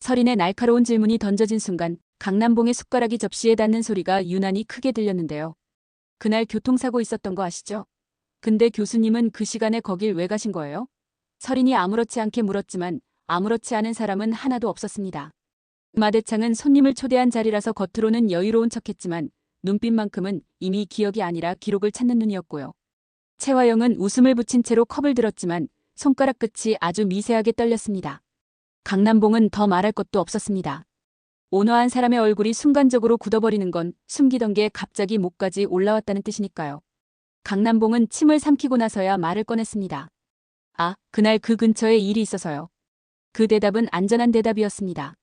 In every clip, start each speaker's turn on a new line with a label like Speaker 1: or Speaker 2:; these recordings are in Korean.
Speaker 1: 설인의 날카로운 질문이 던져진 순간 강남봉의 숟가락이 접시에 닿는 소리가 유난히 크게 들렸는데요. 그날 교통사고 있었던 거 아시죠? 근데 교수님은 그 시간에 거길 왜 가신 거예요? 설인이 아무렇지 않게 물었지만 아무렇지 않은 사람은 하나도 없었습니다. 마대창은 손님을 초대한 자리라서 겉으로는 여유로운 척했지만 눈빛만큼은 이미 기억이 아니라 기록을 찾는 눈이었고요. 채화영은 웃음을 붙인 채로 컵을 들었지만 손가락 끝이 아주 미세하게 떨렸습니다. 강남봉은 더 말할 것도 없었습니다. 온화한 사람의 얼굴이 순간적으로 굳어버리는 건 숨기던 게 갑자기 목까지 올라왔다는 뜻이니까요. 강남봉은 침을 삼키고 나서야 말을 꺼냈습니다. 아, 그날 그 근처에 일이 있어서요. 그 대답은 안전한 대답이었습니다.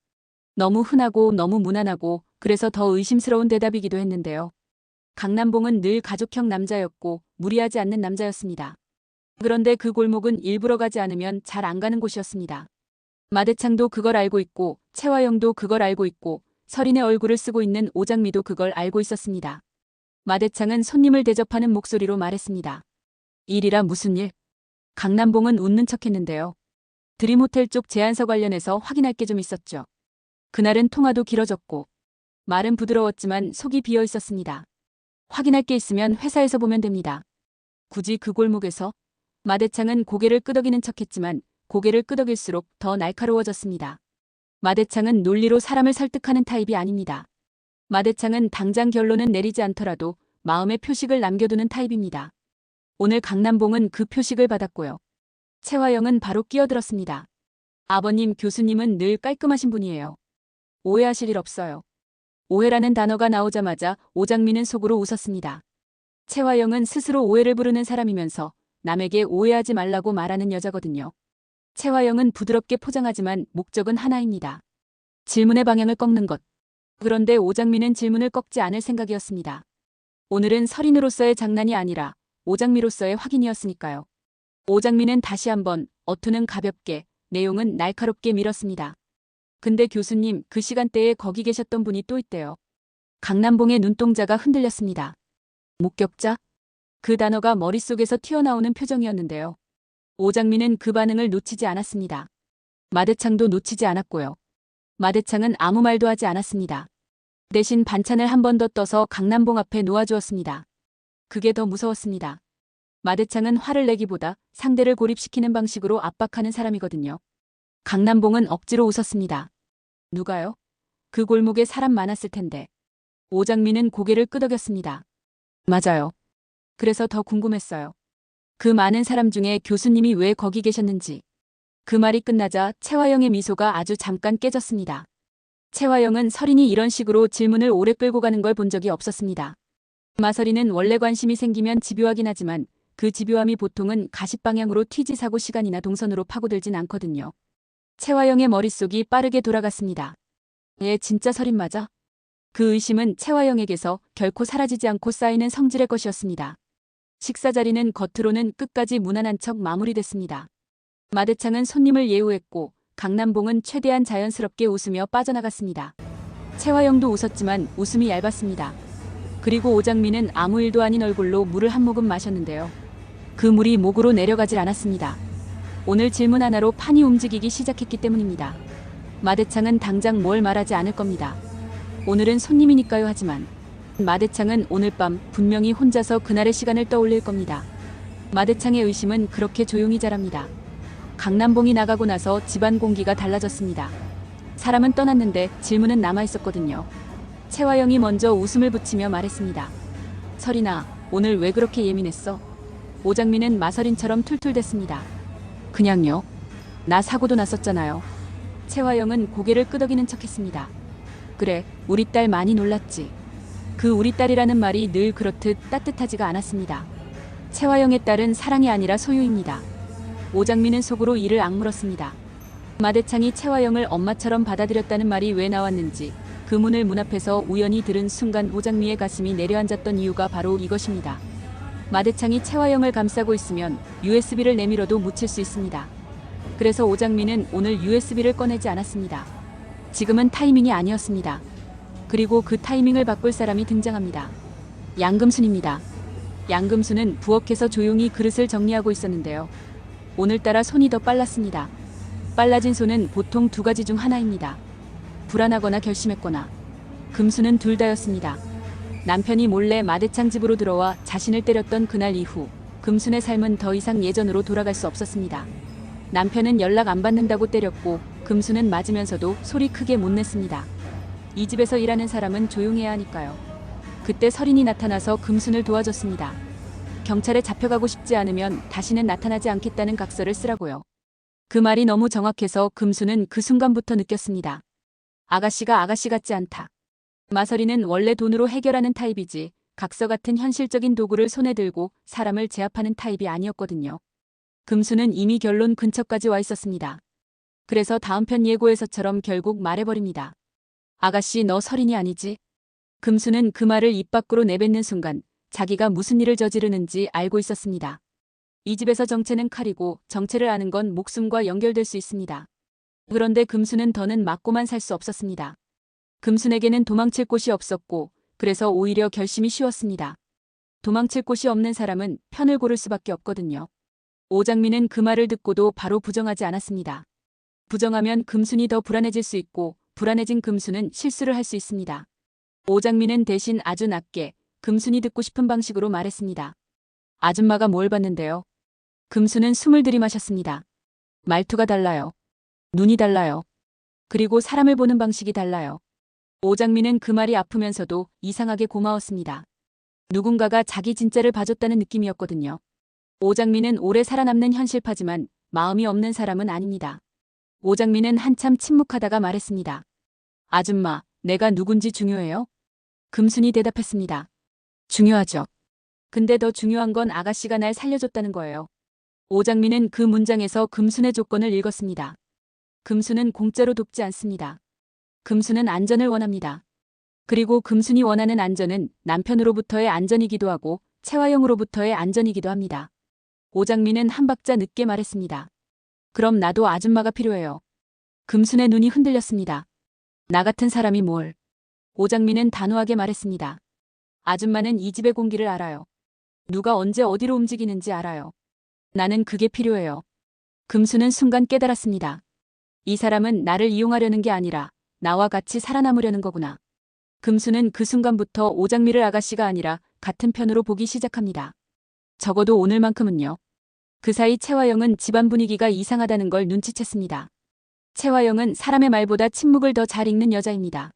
Speaker 1: 너무 흔하고 너무 무난하고 그래서 더 의심스러운 대답이기도 했는데요. 강남봉은 늘 가족형 남자였고 무리하지 않는 남자였습니다. 그런데 그 골목은 일부러 가지 않으면 잘 안 가는 곳이었습니다. 마대창도 그걸 알고 있고 채화영도 그걸 알고 있고 설인의 얼굴을 쓰고 있는 오장미도 그걸 알고 있었습니다. 마대창은 손님을 대접하는 목소리로 말했습니다. 일이라 무슨 일? 강남봉은 웃는 척했는데요. 드림호텔 쪽 제안서 관련해서 확인할 게 좀 있었죠. 그날은 통화도 길어졌고 말은 부드러웠지만 속이 비어 있었습니다. 확인할 게 있으면 회사에서 보면 됩니다. 굳이 그 골목에서? 마대창은 고개를 끄덕이는 척했지만 고개를 끄덕일수록 더 날카로워졌습니다. 마대창은 논리로 사람을 설득하는 타입이 아닙니다. 마대창은 당장 결론은 내리지 않더라도 마음의 표식을 남겨두는 타입입니다. 오늘 강남봉은 그 표식을 받았고요. 채화영은 바로 끼어들었습니다. 아버님, 교수님은 늘 깔끔하신 분이에요. 오해하실 일 없어요. 오해라는 단어가 나오자마자 오장미는 속으로 웃었습니다. 채화영은 스스로 오해를 부르는 사람이면서 남에게 오해하지 말라고 말하는 여자거든요. 채화영은 부드럽게 포장하지만 목적은 하나입니다. 질문의 방향을 꺾는 것. 그런데 오장미는 질문을 꺾지 않을 생각이었습니다. 오늘은 설인으로서의 장난이 아니라 오장미로서의 확인이었으니까요. 오장미는 다시 한번 어투는 가볍게, 내용은 날카롭게 밀었습니다. 근데 교수님, 그 시간대에 거기 계셨던 분이 또 있대요. 강남봉의 눈동자가 흔들렸습니다. 목격자? 그 단어가 머릿속에서 튀어나오는 표정이었는데요. 오장미는 그 반응을 놓치지 않았습니다. 마대창도 놓치지 않았고요. 마대창은 아무 말도 하지 않았습니다. 대신 반찬을 한 번 더 떠서 강남봉 앞에 놓아주었습니다. 그게 더 무서웠습니다. 마대창은 화를 내기보다 상대를 고립시키는 방식으로 압박하는 사람이거든요. 강남봉은 억지로 웃었습니다. 누가요? 그 골목에 사람 많았을 텐데. 오장미는 고개를 끄덕였습니다. 맞아요. 그래서 더 궁금했어요. 그 많은 사람 중에 교수님이 왜 거기 계셨는지. 그 말이 끝나자 채화영의 미소가 아주 잠깐 깨졌습니다. 채화영은 설인이 이런 식으로 질문을 오래 끌고 가는 걸 본 적이 없었습니다. 마설이는 원래 관심이 생기면 집요하긴 하지만 그 집요함이 보통은 가십방향으로 튀지 사고 시간이나 동선으로 파고들진 않거든요. 채화영의 머릿속이 빠르게 돌아갔습니다. 얘 진짜 설인 맞아? 그 의심은 채화영에게서 결코 사라지지 않고 쌓이는 성질의 것이었습니다. 식사 자리는 겉으로는 끝까지 무난한 척 마무리됐습니다. 마대창은 손님을 예우했고 강남봉은 최대한 자연스럽게 웃으며 빠져나갔습니다. 채화영도 웃었지만 웃음이 얇았습니다. 그리고 오장미는 아무 일도 아닌 얼굴로 물을 한 모금 마셨는데요. 그 물이 목으로 내려가질 않았습니다. 오늘 질문 하나로 판이 움직이기 시작했기 때문입니다. 마대창은 당장 뭘 말하지 않을 겁니다. 오늘은 손님이니까요 하지만 마대창은 오늘 밤 분명히 혼자서 그날의 시간을 떠올릴 겁니다. 마대창의 의심은 그렇게 조용히 자랍니다. 강남봉이 나가고 나서 집안 공기가 달라졌습니다. 사람은 떠났는데 질문은 남아있었거든요. 채화영이 먼저 웃음을 붙이며 말했습니다. 설인아, 오늘 왜 그렇게 예민했어? 오장미는 마설인처럼 툴툴댔습니다. 그냥요. 나 사고도 났었잖아요. 채화영은 고개를 끄덕이는 척했습니다. 그래, 우리 딸 많이 놀랐지. 그 우리 딸이라는 말이 늘 그렇듯 따뜻하지가 않았습니다. 채화영의 딸은 사랑이 아니라 소유입니다. 오장미는 속으로 이를 악물었습니다. 마대창이 채화영을 엄마처럼 받아들였다는 말이 왜 나왔는지 그 문을 문 앞에서 우연히 들은 순간 오장미의 가슴이 내려앉았던 이유가 바로 이것입니다. 마대창이 채화영을 감싸고 있으면 USB를 내밀어도 묻힐 수 있습니다. 그래서 오장미는 오늘 USB를 꺼내지 않았습니다. 지금은 타이밍이 아니었습니다. 그리고 그 타이밍을 바꿀 사람이 등장합니다. 양금순입니다. 양금순은 부엌에서 조용히 그릇을 정리하고 있었는데요. 오늘따라 손이 더 빨랐습니다. 빨라진 손은 보통 두 가지 중 하나입니다. 불안하거나 결심했거나. 금수는 둘 다였습니다. 남편이 몰래 마대창 집으로 들어와 자신을 때렸던 그날 이후 금순의 삶은 더 이상 예전으로 돌아갈 수 없었습니다. 남편은 연락 안 받는다고 때렸고 금수는 맞으면서도 소리 크게 못 냈습니다. 이 집에서 일하는 사람은 조용해야 하니까요. 그때 설인이 나타나서 금순을 도와줬습니다. 경찰에 잡혀가고 싶지 않으면 다시는 나타나지 않겠다는 각서를 쓰라고요. 그 말이 너무 정확해서 금수는 그 순간부터 느꼈습니다. 아가씨가 아가씨 같지 않다. 마서리는 원래 돈으로 해결하는 타입이지 각서 같은 현실적인 도구를 손에 들고 사람을 제압하는 타입이 아니었거든요. 금수는 이미 결론 근처까지 와 있었습니다. 그래서 다음 편 예고에서처럼 결국 말해버립니다. 아가씨 너 설인이 아니지? 금수는 그 말을 입 밖으로 내뱉는 순간 자기가 무슨 일을 저지르는지 알고 있었습니다. 이 집에서 정체는 칼이고 정체를 아는 건 목숨과 연결될 수 있습니다. 그런데 금수는 더는 맞고만 살 수 없었습니다. 금순에게는 도망칠 곳이 없었고 그래서 오히려 결심이 쉬웠습니다. 도망칠 곳이 없는 사람은 편을 고를 수밖에 없거든요. 오장민은 그 말을 듣고도 바로 부정하지 않았습니다. 부정하면 금순이 더 불안해질 수 있고 불안해진 금순은 실수를 할 수 있습니다. 오장민은 대신 아주 낮게 금순이 듣고 싶은 방식으로 말했습니다. 아줌마가 뭘 봤는데요? 금순은 숨을 들이마셨습니다. 말투가 달라요. 눈이 달라요. 그리고 사람을 보는 방식이 달라요. 오장민은 그 말이 아프면서도 이상하게 고마웠습니다. 누군가가 자기 진짜를 봐줬다는 느낌이었거든요. 오장민은 오래 살아남는 현실파지만 마음이 없는 사람은 아닙니다. 오장민은 한참 침묵하다가 말했습니다. 아줌마, 내가 누군지 중요해요? 금순이 대답했습니다. 중요하죠. 근데 더 중요한 건 아가씨가 날 살려줬다는 거예요. 오장민은 그 문장에서 금순의 조건을 읽었습니다. 금순은 공짜로 돕지 않습니다. 금순은 안전을 원합니다. 그리고 금순이 원하는 안전은 남편으로부터의 안전이기도 하고 채화영으로부터의 안전이기도 합니다. 오장민은 한 박자 늦게 말했습니다. 그럼 나도 아줌마가 필요해요. 금순의 눈이 흔들렸습니다. 나 같은 사람이 뭘. 오장민은 단호하게 말했습니다. 아줌마는 이 집의 공기를 알아요. 누가 언제 어디로 움직이는지 알아요. 나는 그게 필요해요. 금순은 순간 깨달았습니다. 이 사람은 나를 이용하려는 게 아니라 나와 같이 살아남으려는 거구나. 금수는 그 순간부터 오장미를 아가씨가 아니라 같은 편으로 보기 시작합니다. 적어도 오늘만큼은요. 그 사이 채화영은 집안 분위기가 이상하다는 걸 눈치챘습니다. 채화영은 사람의 말보다 침묵을 더 잘 읽는 여자입니다.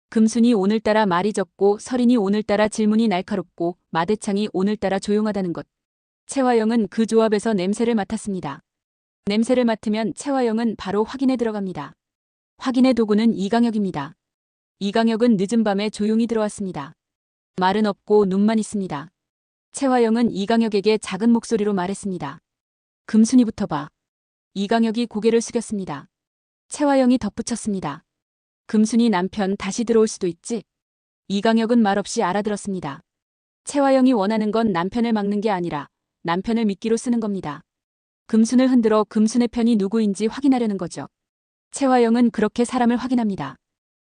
Speaker 1: 금순이 오늘따라 말이 적고 설인이 오늘따라 질문이 날카롭고 마대창이 오늘따라 조용하다는 것. 채화영은 그 조합에서 냄새를 맡았습니다. 냄새를 맡으면 채화영은 바로 확인에 들어갑니다. 확인의 도구는 이강혁입니다. 이강혁은 늦은 밤에 조용히 들어왔습니다. 말은 없고 눈만 있습니다. 채화영은 이강혁에게 작은 목소리로 말했습니다. 금순이부터 봐. 이강혁이 고개를 숙였습니다. 채화영이 덧붙였습니다. 금순이 남편 다시 들어올 수도 있지? 이강혁은 말없이 알아들었습니다. 채화영이 원하는 건 남편을 막는 게 아니라 남편을 미끼로 쓰는 겁니다. 금순을 흔들어 금순의 편이 누구인지 확인하려는 거죠. 채화영은 그렇게 사람을 확인합니다.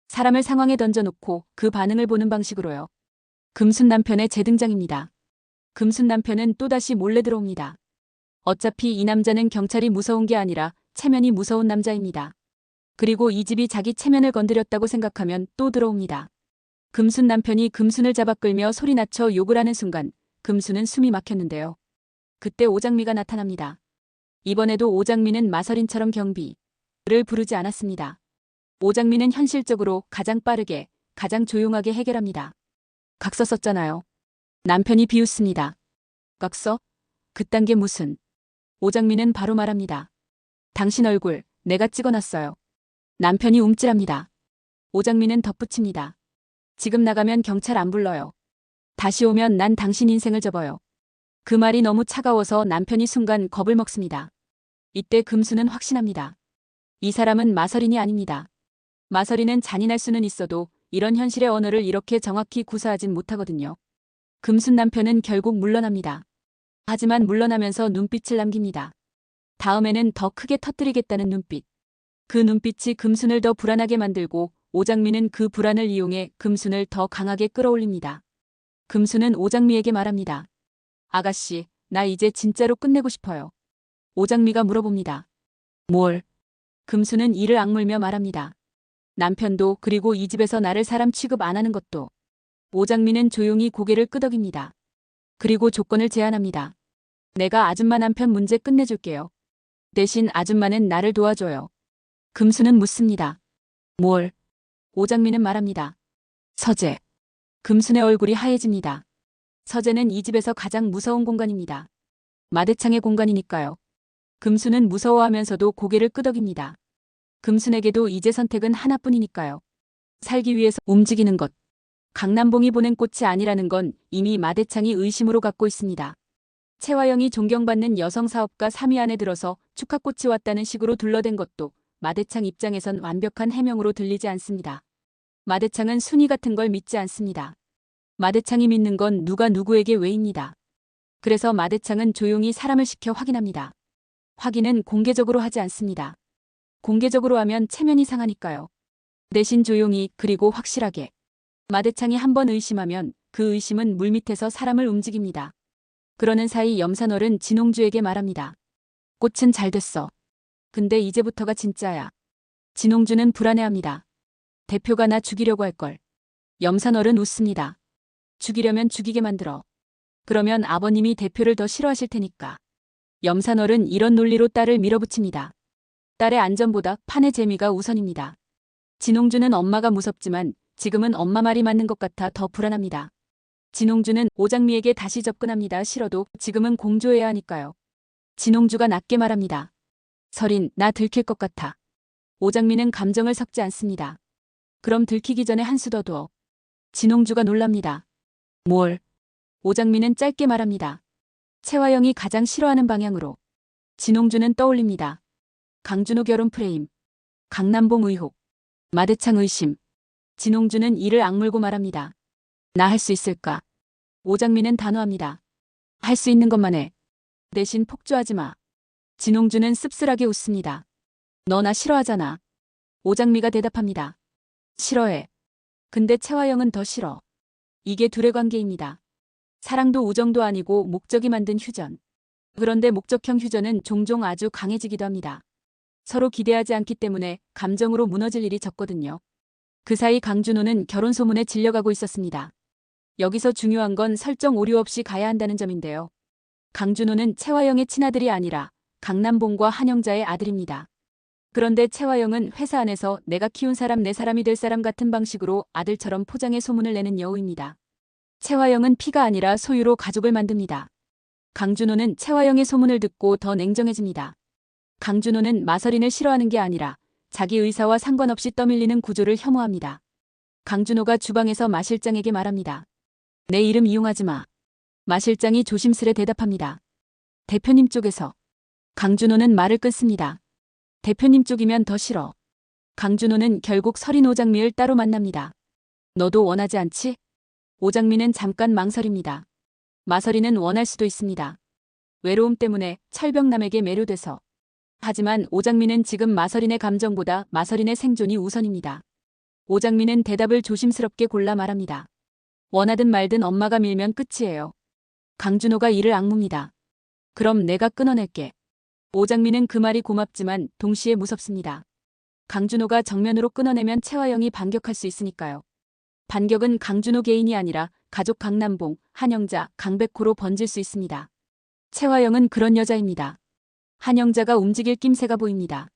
Speaker 1: 사람을 상황에 던져놓고 그 반응을 보는 방식으로요. 금순 남편의 재등장입니다. 금순 남편은 또다시 몰래 들어옵니다. 어차피 이 남자는 경찰이 무서운 게 아니라 체면이 무서운 남자입니다. 그리고 이 집이 자기 체면을 건드렸다고 생각하면 또 들어옵니다. 금순 남편이 금순을 잡아 끌며 소리 낮춰 욕을 하는 순간 금순은 숨이 막혔는데요. 그때 오장미가 나타납니다. 이번에도 오장미는 마서린처럼 경비를 부르지 않았습니다. 오장미는 현실적으로 가장 빠르게, 가장 조용하게 해결합니다. 각서 썼잖아요. 남편이 비웃습니다. 각서? 그딴 게 무슨. 오장미는 바로 말합니다. 당신 얼굴 내가 찍어놨어요. 남편이 움찔합니다. 오장미는 덧붙입니다. 지금 나가면 경찰 안 불러요. 다시 오면 난 당신 인생을 접어요. 그 말이 너무 차가워서 남편이 순간 겁을 먹습니다. 이때 금수는 확신합니다. 이 사람은 마서린이 아닙니다. 마서린은 잔인할 수는 있어도 이런 현실의 언어를 이렇게 정확히 구사하진 못하거든요. 금순 남편은 결국 물러납니다. 하지만 물러나면서 눈빛을 남깁니다. 다음에는 더 크게 터뜨리겠다는 눈빛. 그 눈빛이 금순을 더 불안하게 만들고 오장미는 그 불안을 이용해 금순을 더 강하게 끌어올립니다. 금순은 오장미에게 말합니다. 아가씨, 나 이제 진짜로 끝내고 싶어요. 오장미가 물어봅니다. 뭘? 금순은 이를 악물며 말합니다. 남편도 그리고 이 집에서 나를 사람 취급 안 하는 것도. 오장미는 조용히 고개를 끄덕입니다. 그리고 조건을 제안합니다. 내가 아줌마 남편 문제 끝내줄게요. 대신 아줌마는 나를 도와줘요. 금수는 묻습니다. 뭘? 오장미는 말합니다. 서재. 금순의 얼굴이 하얘집니다. 서재는 이 집에서 가장 무서운 공간입니다. 마대창의 공간이니까요. 금수는 무서워하면서도 고개를 끄덕입니다. 금순에게도 이제 선택은 하나뿐이니까요. 살기 위해서 움직이는 것. 강남봉이 보낸 꽃이 아니라는 건 이미 마대창이 의심으로 갖고 있습니다. 채화영이 존경받는 여성 사업가 3위 안에 들어서 축하꽃이 왔다는 식으로 둘러댄 것도 마대창 입장에선 완벽한 해명으로 들리지 않습니다. 마대창은 순위 같은 걸 믿지 않습니다. 마대창이 믿는 건 누가 누구에게 왜입니다. 그래서 마대창은 조용히 사람을 시켜 확인합니다. 확인은 공개적으로 하지 않습니다. 공개적으로 하면 체면이 상하니까요. 대신 조용히 그리고 확실하게. 마대창이 한번 의심하면 그 의심은 물밑에서 사람을 움직입니다. 그러는 사이 염산월은 진홍주에게 말합니다. 꽃은 잘 됐어. 근데 이제부터가 진짜야. 진홍주는 불안해합니다. 대표가 나 죽이려고 할걸. 염산월은 웃습니다. 죽이려면 죽이게 만들어. 그러면 아버님이 대표를 더 싫어하실 테니까. 염산월은 이런 논리로 딸을 밀어붙입니다. 딸의 안전보다 판의 재미가 우선입니다. 진홍주는 엄마가 무섭지만 지금은 엄마 말이 맞는 것 같아 더 불안합니다. 진홍주는 오장미에게 다시 접근합니다. 싫어도 지금은 공조해야 하니까요. 진홍주가 낮게 말합니다. 설인, 나 들킬 것 같아. 오장미는 감정을 섞지 않습니다. 그럼 들키기 전에 한 수 더 둬. 진홍주가 놀랍니다. 뭘? 오장미는 짧게 말합니다. 채화영이 가장 싫어하는 방향으로. 진홍주는 떠올립니다. 강준호 결혼 프레임. 강남봉 의혹. 마대창 의심. 진홍주는 이를 악물고 말합니다. 나 할 수 있을까? 오장미는 단호합니다. 할 수 있는 것만 해. 대신 폭주하지 마. 진홍주는 씁쓸하게 웃습니다. 너 나 싫어하잖아. 오장미가 대답합니다. 싫어해. 근데 채화영은 더 싫어. 이게 둘의 관계입니다. 사랑도 우정도 아니고 목적이 만든 휴전. 그런데 목적형 휴전은 종종 아주 강해지기도 합니다. 서로 기대하지 않기 때문에 감정으로 무너질 일이 적거든요. 그 사이 강준호는 결혼 소문에 질려가고 있었습니다. 여기서 중요한 건 설정 오류 없이 가야 한다는 점인데요. 강준호는 채화영의 친아들이 아니라 강남봉과 한영자의 아들입니다. 그런데 채화영은 회사 안에서 내가 키운 사람 내 사람이 될 사람 같은 방식으로 아들처럼 포장해 소문을 내는 여우입니다. 채화영은 피가 아니라 소유로 가족을 만듭니다. 강준호는 채화영의 소문을 듣고 더 냉정해집니다. 강준호는 마서린을 싫어하는 게 아니라 자기 의사와 상관없이 떠밀리는 구조를 혐오합니다. 강준호가 주방에서 마 실장에게 말합니다. 내 이름 이용하지 마. 마 실장이 조심스레 대답합니다. 대표님 쪽에서. 강준호는 말을 끊습니다. 대표님 쪽이면 더 싫어. 강준호는 결국 설인 오장미를 따로 만납니다. 너도 원하지 않지? 오장미는 잠깐 망설입니다. 마서린은 원할 수도 있습니다. 외로움 때문에 철병남에게 매료돼서. 하지만 오장미는 지금 마서린의 감정보다 마서린의 생존이 우선입니다. 오장미는 대답을 조심스럽게 골라 말합니다. 원하든 말든 엄마가 밀면 끝이에요. 강준호가 이를 악뭅니다. 그럼 내가 끊어낼게. 오장미는 그 말이 고맙지만 동시에 무섭습니다. 강준호가 정면으로 끊어내면 채화영이 반격할 수 있으니까요. 반격은 강준호 개인이 아니라 가족 강남봉, 한영자, 강백호로 번질 수 있습니다. 채화영은 그런 여자입니다. 한영자가 움직일 낌새가 보입니다.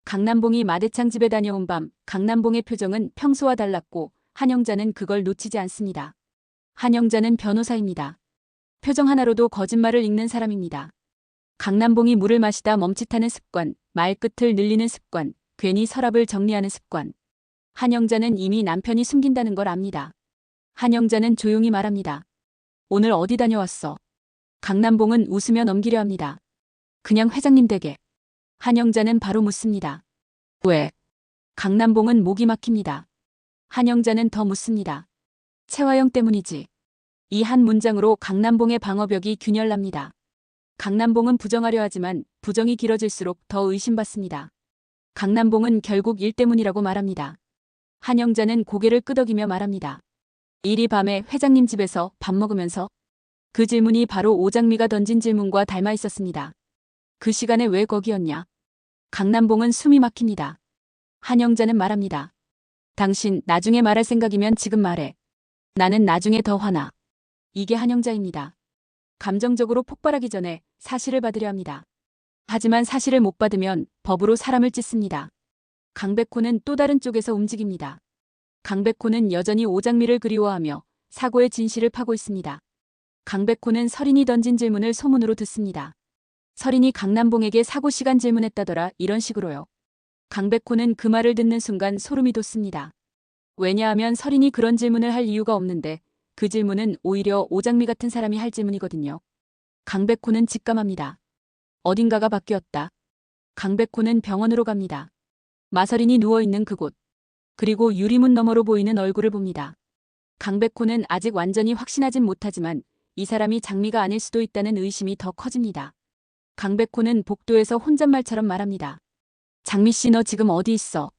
Speaker 1: 강남봉이 마대창 집에 다녀온 밤 강남봉의 표정은 평소와 달랐고 한영자는 그걸 놓치지 않습니다. 한영자는 변호사입니다. 표정 하나로도 거짓말을 읽는 사람입니다. 강남봉이 물을 마시다 멈칫하는 습관, 말끝을 늘리는 습관, 괜히 서랍을 정리하는 습관. 한영자는 이미 남편이 숨긴다는 걸 압니다. 한영자는 조용히 말합니다. 오늘 어디 다녀왔어? 강남봉은 웃으며 넘기려 합니다. 그냥 회장님 댁에. 한영자는 바로 묻습니다. 왜? 강남봉은 목이 막힙니다. 한영자는 더 묻습니다. 채화영 때문이지. 이 한 문장으로 강남봉의 방어벽이 균열납니다. 강남봉은 부정하려 하지만 부정이 길어질수록 더 의심받습니다. 강남봉은 결국 일 때문이라고 말합니다. 한영자는 고개를 끄덕이며 말합니다. 이리 밤에 회장님 집에서 밥 먹으면서? 그 질문이 바로 오장미가 던진 질문과 닮아 있었습니다. 그 시간에 왜 거기였냐? 강남봉은 숨이 막힙니다. 한영자는 말합니다. 당신 나중에 말할 생각이면 지금 말해. 나는 나중에 더 화나. 이게 한영자입니다. 감정적으로 폭발하기 전에 사실을 받으려 합니다. 하지만 사실을 못 받으면 법으로 사람을 찢습니다. 강백호는 또 다른 쪽에서 움직입니다. 강백호는 여전히 오장미를 그리워하며 사고의 진실을 파고 있습니다. 강백호는 서린이 던진 질문을 소문으로 듣습니다. 서린이 강남봉에게 사고 시간 질문했다더라, 이런 식으로요. 강백호는 그 말을 듣는 순간 소름이 돋습니다. 왜냐하면 서린이 그런 질문을 할 이유가 없는데 그 질문은 오히려 오장미 같은 사람이 할 질문이거든요. 강백호는 직감합니다. 어딘가가 바뀌었다. 강백호는 병원으로 갑니다. 마서린이 누워있는 그곳. 그리고 유리문 너머로 보이는 얼굴을 봅니다. 강백호는 아직 완전히 확신하진 못하지만 이 사람이 장미가 아닐 수도 있다는 의심이 더 커집니다. 강백호는 복도에서 혼잣말처럼 말합니다. 장미 씨, 너 지금 어디 있어?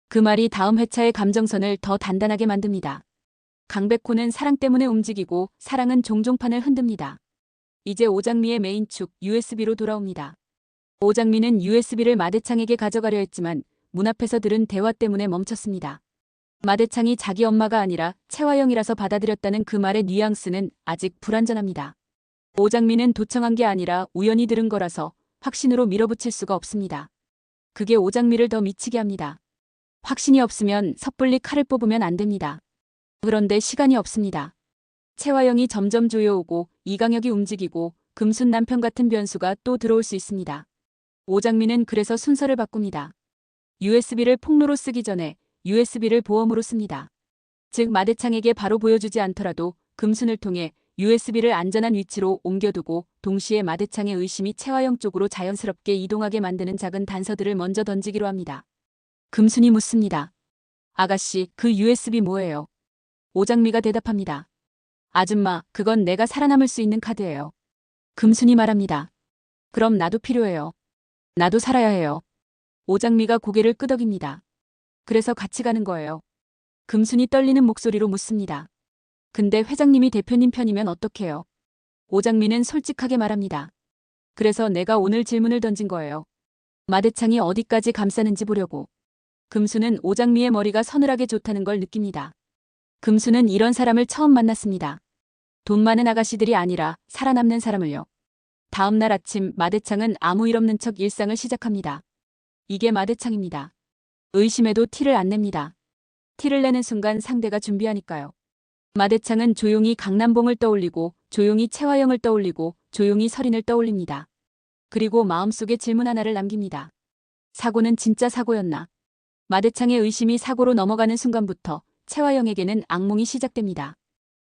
Speaker 1: 그 말이 다음 회차의 감정선을 더 단단하게 만듭니다. 강백호는 사랑 때문에 움직이고 사랑은 종종 판을 흔듭니다. 이제 오장미의 메인축 USB로 돌아옵니다. 오장미는 USB를 마대창에게 가져가려 했지만 문 앞에서 들은 대화 때문에 멈췄습니다. 마대창이 자기 엄마가 아니라 채화영이라서 받아들였다는 그 말의 뉘앙스는 아직 불완전합니다. 오장미는 도청한 게 아니라 우연히 들은 거라서 확신으로 밀어붙일 수가 없습니다. 그게 오장미를 더 미치게 합니다. 확신이 없으면 섣불리 칼을 뽑으면 안 됩니다. 그런데 시간이 없습니다. 채화영이 점점 조여오고 이강혁이 움직이고 금순 남편 같은 변수가 또 들어올 수 있습니다. 오장미는 그래서 순서를 바꿉니다. USB를 폭로로 쓰기 전에 USB를 보험으로 씁니다. 즉 마대창에게 바로 보여주지 않더라도 금순을 통해 USB를 안전한 위치로 옮겨두고 동시에 마대창의 의심이 채화영 쪽으로 자연스럽게 이동하게 만드는 작은 단서들을 먼저 던지기로 합니다. 금순이 묻습니다. 아가씨, 그 USB 뭐예요? 오장미가 대답합니다. 아줌마, 그건 내가 살아남을 수 있는 카드예요. 금순이 말합니다. 그럼 나도 필요해요. 나도 살아야 해요. 오장미가 고개를 끄덕입니다. 그래서 같이 가는 거예요. 금순이 떨리는 목소리로 묻습니다. 근데 회장님이 대표님 편이면 어떡해요? 오장미는 솔직하게 말합니다. 그래서 내가 오늘 질문을 던진 거예요. 마대창이 어디까지 감싸는지 보려고. 금수는 오장미의 머리가 서늘하게 좋다는 걸 느낍니다. 금수는 이런 사람을 처음 만났습니다. 돈 많은 아가씨들이 아니라 살아남는 사람을요. 다음 날 아침 마대창은 아무 일 없는 척 일상을 시작합니다. 이게 마대창입니다. 의심해도 티를 안 냅니다. 티를 내는 순간 상대가 준비하니까요. 마대창은 조용히 강남봉을 떠올리고 조용히 채화영을 떠올리고 조용히 서린을 떠올립니다. 그리고 마음속에 질문 하나를 남깁니다. 사고는 진짜 사고였나? 마대창의 의심이 사고로 넘어가는 순간부터 채화영에게는 악몽이 시작됩니다.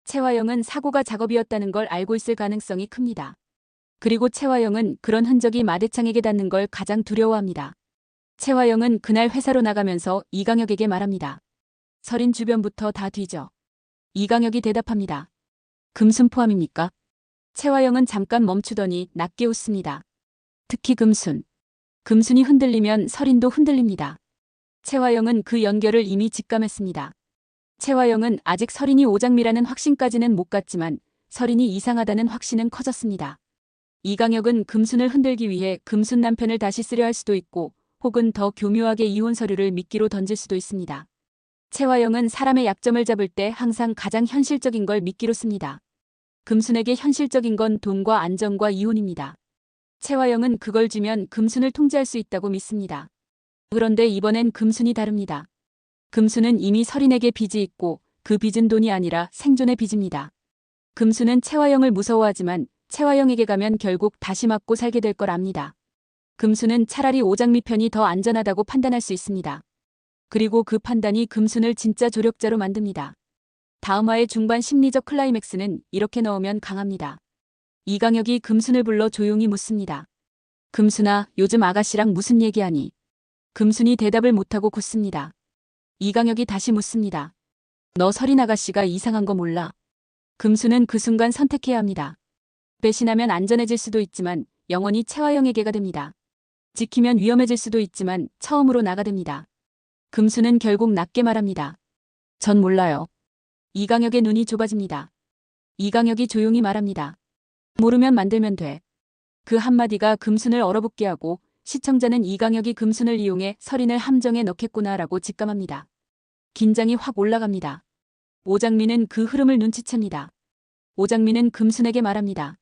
Speaker 1: 채화영은 사고가 작업이었다는 걸 알고 있을 가능성이 큽니다. 그리고 채화영은 그런 흔적이 마대창에게 닿는 걸 가장 두려워합니다. 채화영은 그날 회사로 나가면서 이강혁에게 말합니다. 서린 주변부터 다 뒤져. 이강혁이 대답합니다. 금순 포함입니까? 채화영은 잠깐 멈추더니 낮게 웃습니다. 특히 금순. 금순이 흔들리면 서린도 흔들립니다. 채화영은 그 연결을 이미 직감했습니다. 채화영은 아직 서린이 오장미라는 확신까지는 못 갔지만 서린이 이상하다는 확신은 커졌습니다. 이강혁은 금순을 흔들기 위해 금순 남편을 다시 쓰려 할 수도 있고 혹은 더 교묘하게 이혼 서류를 미끼로 던질 수도 있습니다. 채화영은 사람의 약점을 잡을 때 항상 가장 현실적인 걸 미끼로 씁니다. 금순에게 현실적인 건 돈과 안정과 이혼입니다. 채화영은 그걸 쥐면 금순을 통제할 수 있다고 믿습니다. 그런데 이번엔 금순이 다릅니다. 금순은 이미 서린에게 빚이 있고 그 빚은 돈이 아니라 생존의 빚입니다. 금순은 채화영을 무서워하지만 채화영에게 가면 결국 다시 맞고 살게 될 걸 압니다. 금순은 차라리 오장미 편이 더 안전하다고 판단할 수 있습니다. 그리고 그 판단이 금순을 진짜 조력자로 만듭니다. 다음 화의 중반 심리적 클라이맥스는 이렇게 넣으면 강합니다. 이강혁이 금순을 불러 조용히 묻습니다. 금순아, 요즘 아가씨랑 무슨 얘기하니? 금순이 대답을 못하고 굳습니다. 이강혁이 다시 묻습니다. 너 서린 아가씨가 이상한 거 몰라? 금순은 그 순간 선택해야 합니다. 배신하면 안전해질 수도 있지만 영원히 채화영에게가 됩니다. 지키면 위험해질 수도 있지만 처음으로 나가 됩니다. 금순은 결국 낮게 말합니다. 전 몰라요. 이강혁의 눈이 좁아집니다. 이강혁이 조용히 말합니다. 모르면 만들면 돼. 그 한마디가 금순을 얼어붙게 하고 시청자는 이강혁이 금순을 이용해 서린을 함정에 넣겠구나라고 직감합니다. 긴장이 확 올라갑니다. 오장미는 그 흐름을 눈치챕니다. 오장미는 금순에게 말합니다.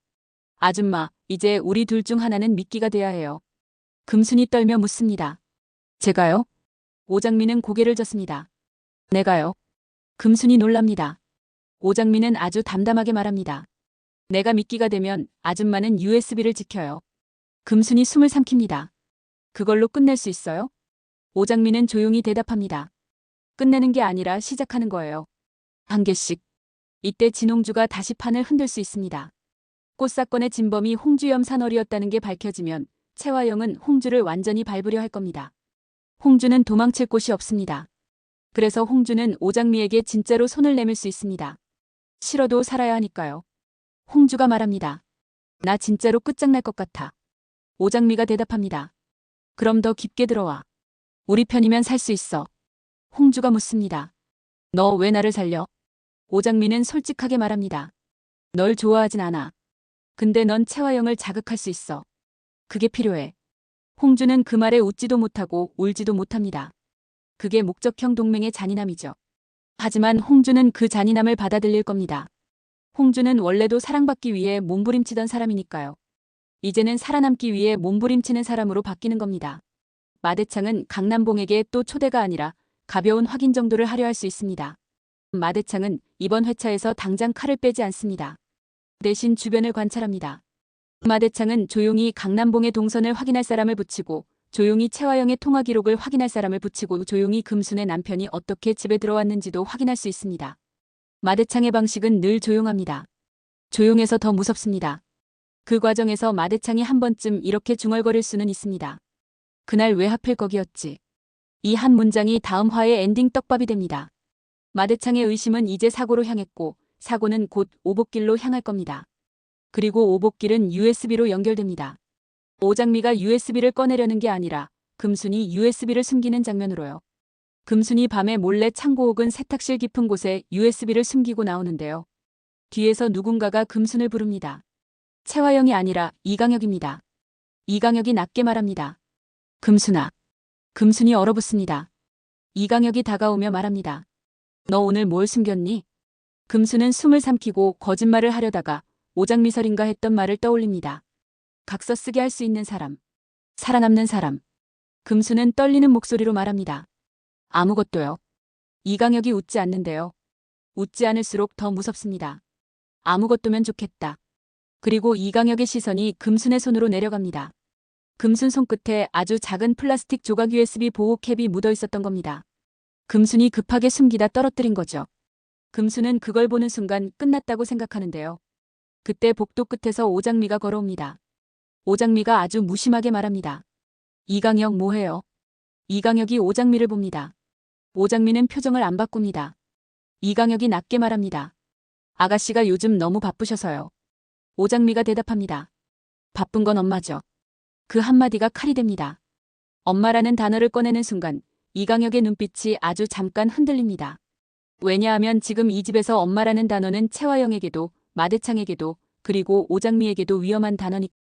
Speaker 1: 아줌마, 이제 우리 둘 중 하나는 미끼가 돼야 해요. 금순이 떨며 묻습니다. 제가요? 오장미는 고개를 젓습니다. 내가요? 금순이 놀랍니다. 오장미는 아주 담담하게 말합니다. 내가 미끼가 되면 아줌마는 USB를 지켜요. 금순이 숨을 삼킵니다. 그걸로 끝낼 수 있어요? 오장미는 조용히 대답합니다. 끝내는 게 아니라 시작하는 거예요. 한 개씩. 이때 진홍주가 다시 판을 흔들 수 있습니다. 꽃사건의 진범이 홍주염 산월이었다는 게 밝혀지면 채화영은 홍주를 완전히 밟으려 할 겁니다. 홍주는 도망칠 곳이 없습니다. 그래서 홍주는 오장미에게 진짜로 손을 내밀 수 있습니다. 싫어도 살아야 하니까요. 홍주가 말합니다. 나 진짜로 끝장날 것 같아. 오장미가 대답합니다. 그럼 더 깊게 들어와. 우리 편이면 살 수 있어. 홍주가 묻습니다. 너 왜 나를 살려? 오장미는 솔직하게 말합니다. 널 좋아하진 않아. 근데 넌 채화영을 자극할 수 있어. 그게 필요해. 홍주는 그 말에 웃지도 못하고 울지도 못합니다. 그게 목적형 동맹의 잔인함이죠. 하지만 홍주는 그 잔인함을 받아들일 겁니다. 홍주는 원래도 사랑받기 위해 몸부림치던 사람이니까요. 이제는 살아남기 위해 몸부림치는 사람으로 바뀌는 겁니다. 마대창은 강남봉에게 또 초대가 아니라 가벼운 확인 정도를 하려 할 수 있습니다. 마대창은 이번 회차에서 당장 칼을 빼지 않습니다. 대신 주변을 관찰합니다. 마대창은 조용히 강남봉의 동선을 확인할 사람을 붙이고 조용히 채화영의 통화 기록을 확인할 사람을 붙이고 조용히 금순의 남편이 어떻게 집에 들어왔는지도 확인할 수 있습니다. 마대창의 방식은 늘 조용합니다. 조용해서 더 무섭습니다. 그 과정에서 마대창이 한 번쯤 이렇게 중얼거릴 수는 있습니다. 그날 왜 하필 거기였지? 이 한 문장이 다음 화의 엔딩 떡밥이 됩니다. 마대창의 의심은 이제 사고로 향했고 사고는 곧 오복길로 향할 겁니다. 그리고 오복길은 USB로 연결됩니다. 오장미가 USB를 꺼내려는 게 아니라 금순이 USB를 숨기는 장면으로요. 금순이 밤에 몰래 창고 혹은 세탁실 깊은 곳에 USB를 숨기고 나오는데요. 뒤에서 누군가가 금순을 부릅니다. 채화영이 아니라 이강혁입니다. 이강혁이 낮게 말합니다. 금순아. 금순이 얼어붙습니다. 이강혁이 다가오며 말합니다. 너 오늘 뭘 숨겼니? 금순은 숨을 삼키고 거짓말을 하려다가 오장미설인가 했던 말을 떠올립니다. 각서 쓰게 할 수 있는 사람. 살아남는 사람. 금순은 떨리는 목소리로 말합니다. 아무것도요. 이강혁이 웃지 않는데요. 웃지 않을수록 더 무섭습니다. 아무것도면 좋겠다. 그리고 이강혁의 시선이 금순의 손으로 내려갑니다. 금순 손끝에 아주 작은 플라스틱 조각 USB 보호 캡이 묻어 있었던 겁니다. 금순이 급하게 숨기다 떨어뜨린 거죠. 금순은 그걸 보는 순간 끝났다고 생각하는데요. 그때 복도 끝에서 오장미가 걸어옵니다. 오장미가 아주 무심하게 말합니다. 이강혁 뭐해요? 이강혁이 오장미를 봅니다. 오장미는 표정을 안 바꿉니다. 이강혁이 낮게 말합니다. 아가씨가 요즘 너무 바쁘셔서요. 오장미가 대답합니다. 바쁜 건 엄마죠. 그 한마디가 칼이 됩니다. 엄마라는 단어를 꺼내는 순간 이강혁의 눈빛이 아주 잠깐 흔들립니다. 왜냐하면 지금 이 집에서 엄마라는 단어는 채화영에게도 마대창에게도 그리고 오장미에게도 위험한 단어니까.